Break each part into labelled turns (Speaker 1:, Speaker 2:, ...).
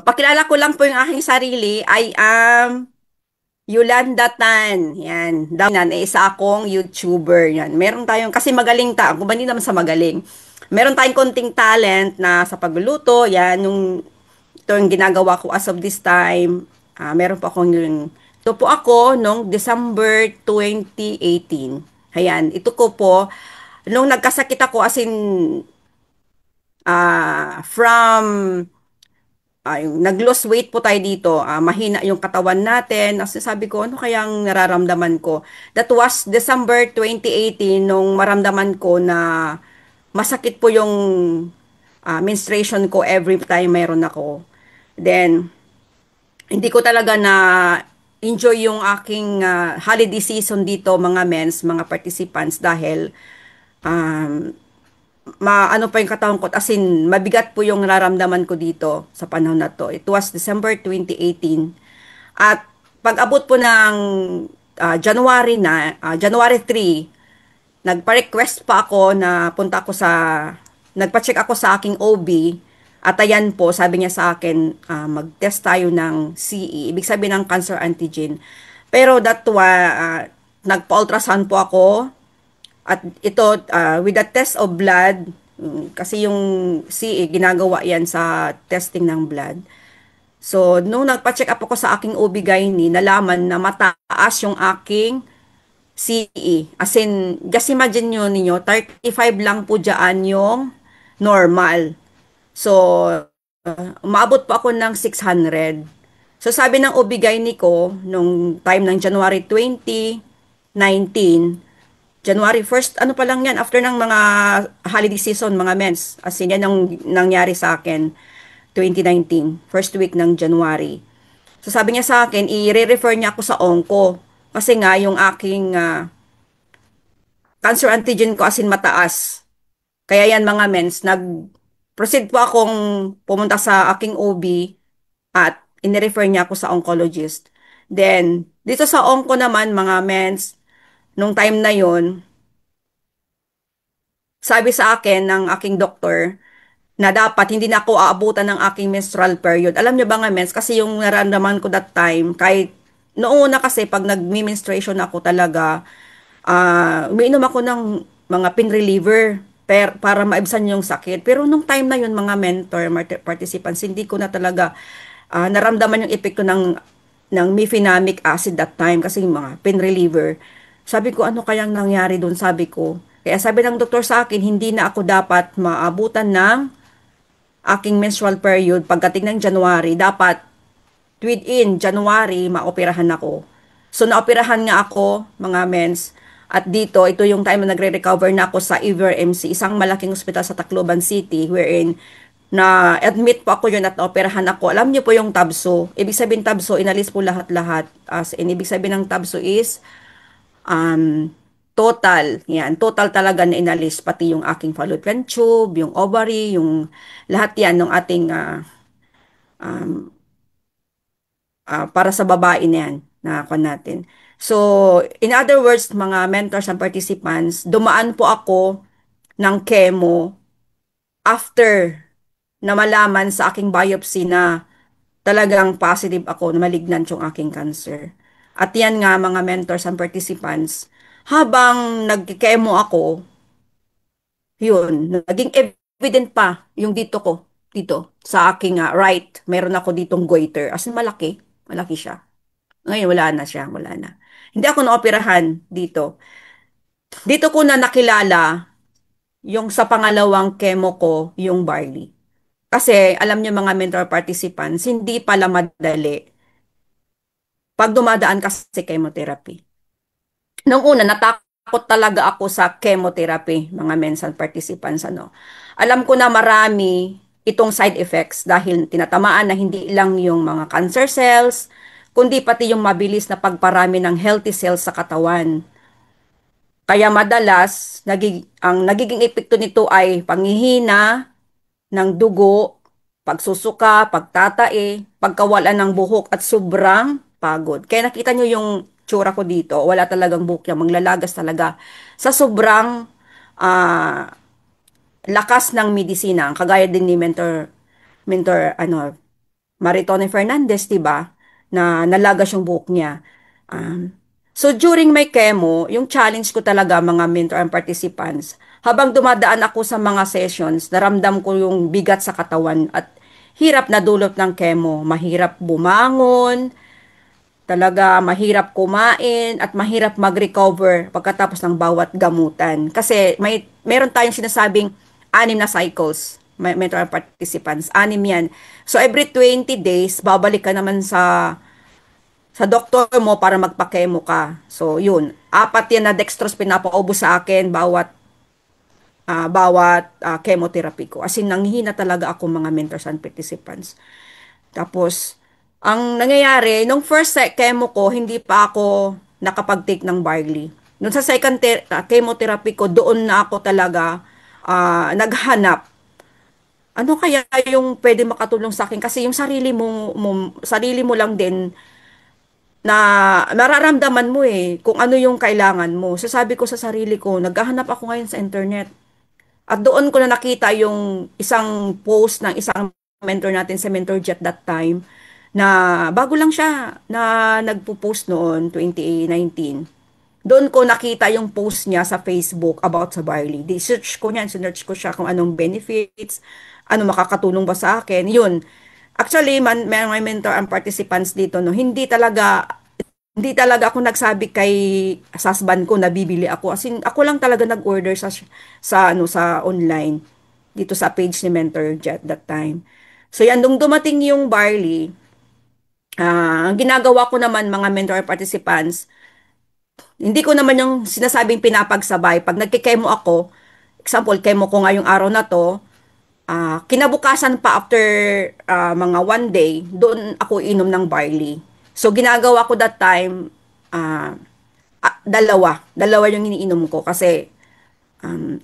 Speaker 1: Pakilala ko lang po yung aking sarili. I am Yolanda Tan. Yan. Daw isa akong YouTuber. Yan. Meron tayong, kasi magaling kung ba hindi naman sa magaling. Meron tayong konting talent na sa pagluluto. Yan, ito yung ginagawa ko as of this time. Meron po akong ito po ako noong December 2018. Ayan, ito ko po, nung nagkasakit ako as in, from nag-lose weight po tayo dito. Mahina yung katawan natin. As sabi ko, ano kayang nararamdaman ko? That was December 2018 nung maramdaman ko na masakit po yung menstruation ko every time mayroon ako. Then, hindi ko talaga na enjoy yung aking holiday season dito mga mens, mga participants dahil um, ano pa yung katawan ko, as in, mabigat po yung nararamdaman ko dito sa panahon na to. It was December 2018. At pag-abot po ng January 3, nagpa-request pa ako na punta ako nagpa-check ako sa aking OB. At ayan po, sabi niya sa akin, mag-test tayo ng CE, ibig sabihin ng cancer antigen. Pero nagpa-ultrasound po ako, at ito, with the test of blood, kasi yung CA, ginagawa yan sa testing ng blood. So, nung nagpa-check up ako sa aking OB-GYN, nalaman na mataas yung aking CE. As in, just imagine nyo ninyo, 35 lang po dyan yung normal. So, umabot po ako ng 600. So, sabi ng OB-GYN ko, nung time ng January 2019, January 1st, ano pa lang yan, after ng mga holiday season, mga mens. As in, yan ang nangyari sa akin, 2019, first week ng January. So sabi niya sa akin, i-refer niya ako sa onco. Kasi nga, yung aking cancer antigen ko as in mataas. Kaya yan mga mens, nag-proceed po akong pumunta sa aking OB at in-refer niya ako sa oncologist. Then, dito sa onco naman, mga mens, nung time na yon sabi sa akin ng aking doktor na dapat hindi na ako aabutan ng aking menstrual period. Alam niyo ba nga, mens, kasi yung nararamdaman ko that time, kahit noong una kasi pag nag-menstruation ako talaga, umiinom ako ng mga pain reliever para maibsan yung sakit. Pero nung time na yun, mga participants, hindi ko na talaga naramdaman yung epekto ng mefenamic acid that time kasi yung mga pain reliever. Sabi ko, ano kayang nangyari doon, sabi ko. Kaya sabi ng doktor sa akin, hindi na ako dapat maabutan ng aking menstrual period pagdating ng January. Dapat within January, maoperahan ako. So, naoperahan nga ako, mga mens. At dito, ito yung time na nagre-recover na ako sa Iver MC, isang malaking ospital sa Tacloban City, wherein na-admit po ako yun at naoperahan ako. Alam niyo po yung tabso. Ibig sabihin tabso, inalis po lahat-lahat. As in, ibig sabihin ng tabso is total. Yan, total talaga na inalis. Pati yung aking fallopian tube, yung ovary, yung lahat yan ng ating um, para sa babae na yan na ako natin. So, in other words, mga mentors and participants, dumaan po ako ng chemo after na malaman sa aking biopsy na talagang positive ako na malignant yung aking cancer. At yan nga mga mentors and participants, habang nag-chemo ako, yun, naging evident pa yung dito sa aking right. Meron ako ditong goiter. As in malaki, malaki siya. Ngayon wala na siya, wala na. Hindi ako naoperahan dito. Dito ko na nakilala yung sa pangalawang chemo ko, yung barley. Kasi alam niyo mga mentor participants, hindi pala madali pag dumadaan kasi chemotherapy. Nung una, natakot talaga ako sa chemotherapy, mga mensan participants. Alam ko na marami itong side effects dahil tinatamaan na hindi lang yung mga cancer cells, kundi pati yung mabilis na pagparami ng healthy cells sa katawan. Kaya madalas, ang nagiging epekto nito ay panghihina ng dugo, pagsusuka, pagtatae, pagkawalan ng buhok at sobrang pagod. Kaya nakita nyo yung tsura ko dito, wala talagang buhok yan, manglalagas talaga sa sobrang ah, lakas ng medisina. Kagaya din ni mentor Maritone Fernandez, 'di ba? Na nalagas yung buhok niya. Um, so during my chemo, yung challenge ko talaga mga mentor and participants, habang dumadaan ako sa mga sessions, naramdam ko yung bigat sa katawan at hirap na dulot ng chemo. Mahirap bumangon, talaga mahirap kumain at mahirap mag-recover pagkatapos ng bawat gamutan. Kasi meron tayong sinasabing 6 na cycles, mentor and participants, 6 yan. So every 20 days, babalik ka naman sa doktor mo para magpa-chemo ka. So yun, 4 yan na dextrose pinapaubos sa akin bawat chemotherapy ko. As in, nanghihina talaga ako mga mentors and participants. Tapos, ang nangyayari, nung first chemo ko, hindi pa ako nakapag-take ng barley. Nung sa second chemotherapy ko, doon na ako talaga naghanap. Ano kaya yung pwede makatulong sa akin? Kasi yung sarili mo lang din na nararamdaman mo kung ano yung kailangan mo. So sabi ko sa sarili ko, naghahanap ako ngayon sa internet. At doon ko na nakita yung isang post ng isang mentor natin sa MentorG at that time na bago lang siya na nagpo-post noon 2019. Doon ko nakita yung post niya sa Facebook about sa barley. Search ko niyan, sinearch ko siya kung anong benefits, ano makakatulong ba sa akin. Yun. Actually, may mentor and participants dito, no, hindi talaga ako nagsabi kay husband ko na bibili ako. As in, ako lang talaga nag-order sa online dito sa page ni Mentor Jet that time. So yan, nung dumating yung barley, ang ginagawa ko naman mga mentor participants, hindi ko naman yung sinasabing pinapagsabay. Pag nagkikemo ako, example, kemo ko ngayong araw na to, kinabukasan pa after mga 1 day, doon ako inom ng barley. So, ginagawa ko that time, dalawa yung iniinom ko kasi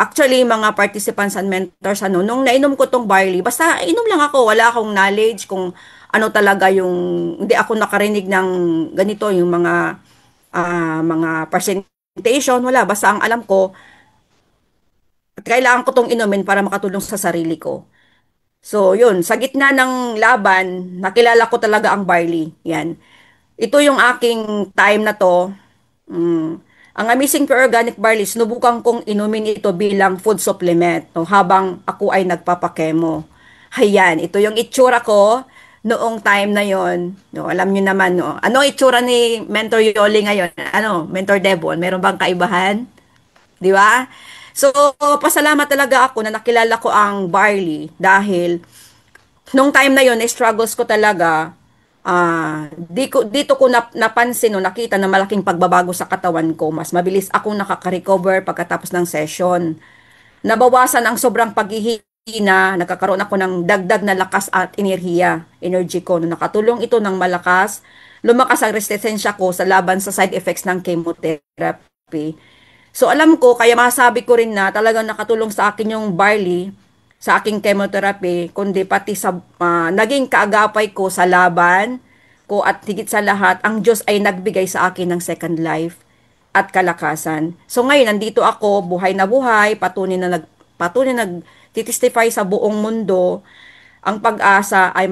Speaker 1: actually, mga participants and mentors, nung nainom ko tong barley, basta inom lang ako, wala akong knowledge kung ano talaga hindi ako nakarinig ng ganito, yung mga presentation, wala, basta ang alam ko, kailangan ko tong inumin para makatulong sa sarili ko. So, yun, sa gitna ng laban, nakilala ko talaga ang barley. Yan. Ito yung aking time na to. Mm. Ang Amazing Pure Organic Barley, sinubukan kong inumin ito bilang food supplement, no, habang ako ay nagpapakemo. Ayan, ito yung itsura ko noong time na yon. No, alam niyo naman, no. Ano ang itsura ni Mentor Yoli ngayon? Ano, Mentor Devon, meron bang kaibahan? Di ba? So, pasalamat talaga ako na nakilala ko ang barley dahil nung time na yon, struggles ko talaga. Dito ko napansin o nakita na malaking pagbabago sa katawan ko. Mas mabilis akong nakaka-recover pagkatapos ng session. Nabawasan ang sobrang paghihina, nagkakaroon ako ng dagdag na lakas at energy ko. No, nakatulong ito ng malakas, lumakas ang resistensya ko sa laban sa side effects ng chemotherapy. So alam ko, kaya masabi ko rin na talagang nakatulong sa akin yung barley sa aking chemotherapy, kundi pati sa naging kaagapay ko sa laban ko at higit sa lahat, ang Diyos ay nagbigay sa akin ng second life at kalakasan. So ngayon, nandito ako, buhay na buhay, patuloy na nagtitestify sa buong mundo. Ang pag-asa ay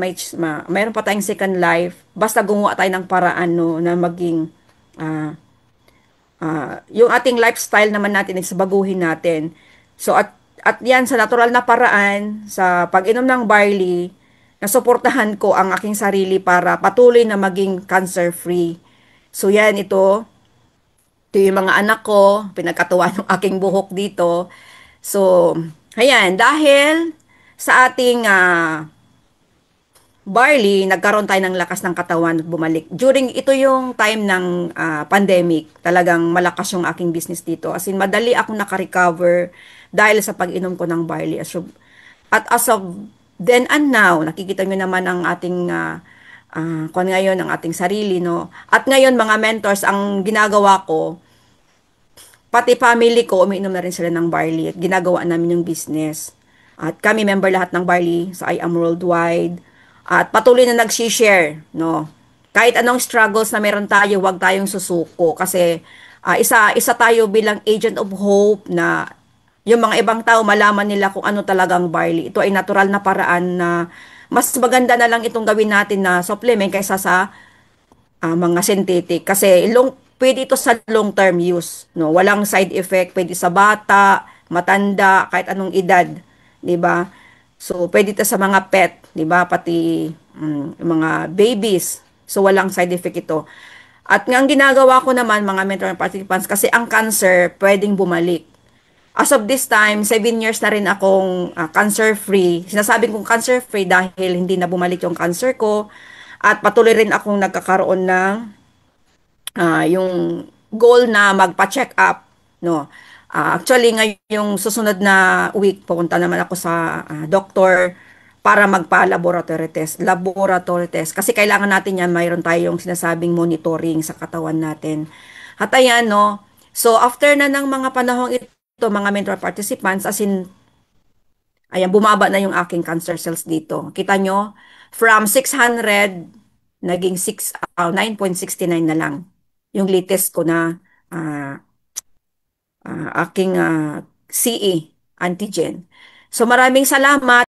Speaker 1: mayroon pa tayong second life, basta gumawa tayo ng paraan no, na maging yung ating lifestyle naman natin is baguhin natin. So at yan sa natural na paraan sa pag-inom ng barley, nasuportahan ko ang aking sarili para patuloy na maging cancer-free. So yan ito yung mga anak ko, pinagkatuwa ng aking buhok dito. So, ayan, dahil sa ating barley, nagkaroon tayo ng lakas ng katawan at bumalik. Ito yung time ng pandemic, talagang malakas yung aking business dito. As in, madali akong nakarecover dahil sa pag-inom ko ng barley. At as of then and now, nakikita nyo naman ang ating kung ngayon, ang ating sarili, no? At ngayon, mga mentors, ang ginagawa ko, pati family ko, umiinom na rin sila ng barley at ginagawa namin yung business. At kami member lahat ng barley sa I Am Worldwide. At patuloy na nag-share, no? Kahit anong struggles na meron tayo, huwag tayong susuko kasi isa tayo bilang agent of hope na yung mga ibang tao malaman nila kung ano talagang barley. Ito ay natural na paraan na mas maganda na lang itong gawin natin na supplement kaysa sa mga synthetic. Kasi pwede ito sa long-term use. No? Walang side effect. Pwede sa bata, matanda, kahit anong edad. 'Di ba? So, pwede ito sa mga pet. 'Di ba? Pati yung mga babies. So, walang side effect ito. At nga ang ginagawa ko naman, mga mentor participants, kasi ang cancer pwedeng bumalik. As of this time, 7 years na rin akong cancer-free. Sinasabi kong cancer-free dahil hindi na bumalik yung cancer ko. At patuloy rin akong nagkakaroon ng yung goal na magpa-check up, no. Actually, ngayong susunod na week, pupunta naman ako sa doktor para magpa-laboratory test. Laboratory test. Kasi kailangan natin yan, mayroon tayong sinasabing monitoring sa katawan natin. At ayan, no. So, after na ng mga panahong ito, mga mentor participants, as in, ayan, bumaba na yung aking cancer cells dito. Kita nyo, from 600, naging 9.69 na lang. Yung latest ko na ah, aking CE antigen. So maraming salamat.